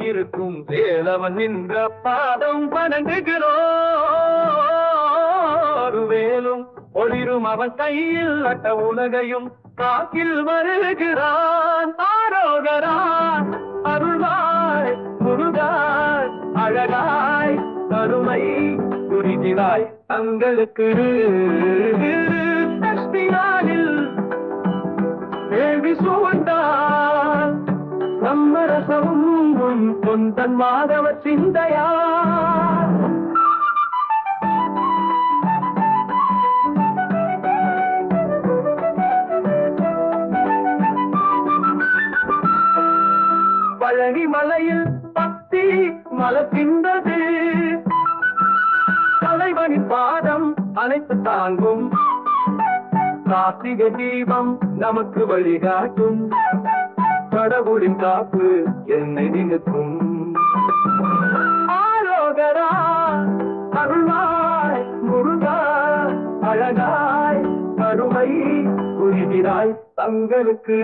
இருக்கும் வேலவன் நின்ற பாதம் வணங்குகிறோம். வேலும் ஒளிரும் அவன் கையில் அட்ட உலகையும் காக்கில் வருகிறான். ஆரோகரான் அருள்வாய் முருகாய் அழகாய் கருமை புரிகிறாய் தங்களுக்கு தஸ்மினானில் வேள்வி சூழ்ந்தால் சம்மரசமும் தொந்தன் மாதவ சிந்தையா. பழனி மலையில் பக்தி மலர்கின்றது. தலைவனின் பாதம் அனைத்து தாங்கும். கார்த்திகை தீபம் நமக்கு வழிகாட்டும். கடவுளின் காப்பு என்னை நினைக்கும். ஆரோகரா அருள்வாய் முருகா அழகாய் கருமை புரிகிறாய் தங்களுக்கு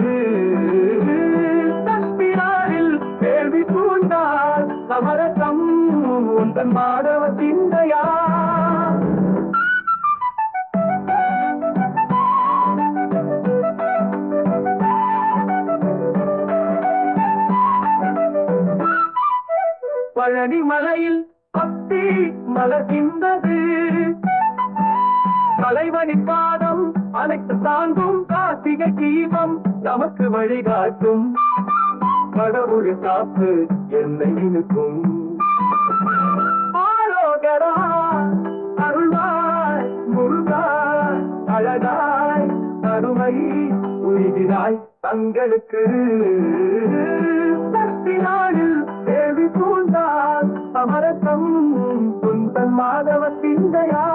தஸ்மினாரில் கேள்வி பூண்டால் சமரசம் உந்தன் மாதவ சிந்தையா. பழனி மலையில் பக்தி மலர்கின்றது. தலைவனின் பாதம் அனைத்து தாங்கும். கார்த்திகை தீபம் நமக்கு வழிகாட்டும். கடவுள் காப்பு என்னை இழுக்கும். ஆரோகரா அருள்வாய் முருகா அழகாய் கருமை உயிராய் தங்களுக்கு தஸ்மினானில் தேவி பூண்டால் சமரசம் துந்தன் மாதவ சிந்தையா.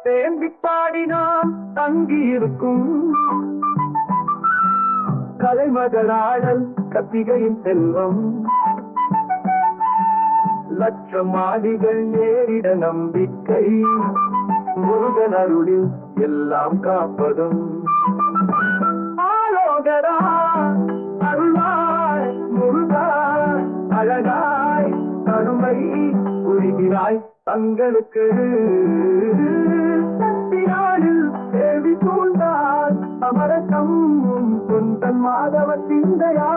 தேம்பி பாடி நாம் தங்கியிருக்கும் கலைமகளாடல் கத்திகையின் செல்வம். லட்சம் மாளிகள் ஏறிட நம்பிக்கை. முருகன் அருளில் எல்லாம் காப்பதும். ஆரோகரா அருள்வாய் முருகா அழகாய் கருமை புரிகிறாய் தங்களுக்கு தஸ்மினாரில் தேவி சூழ்ந்தால் அமரசம் குந்தன் மாதவ சிந்தையா.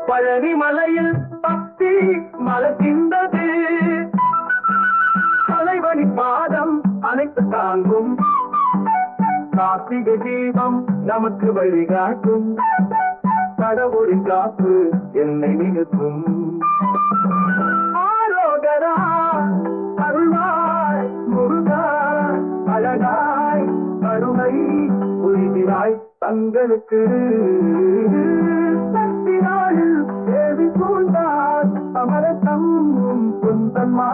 பழனி மலையில் பக்தி மலர்கின்றது. தலைவனின் பாதம் அனைத்து தாங்கும். கார்த்திகை தீபம் நமக்கு வழிகாட்டும். கடவுளின் காப்பு என்னை நினைக்கும். ஆரோகரா அருள்வாய் முருகா அழகாய் கருமை புரிகிறாய் தங்களுக்கு தஸ்மினாரில் தேவி பூண்டால் சமரசம் குந்தன் மா.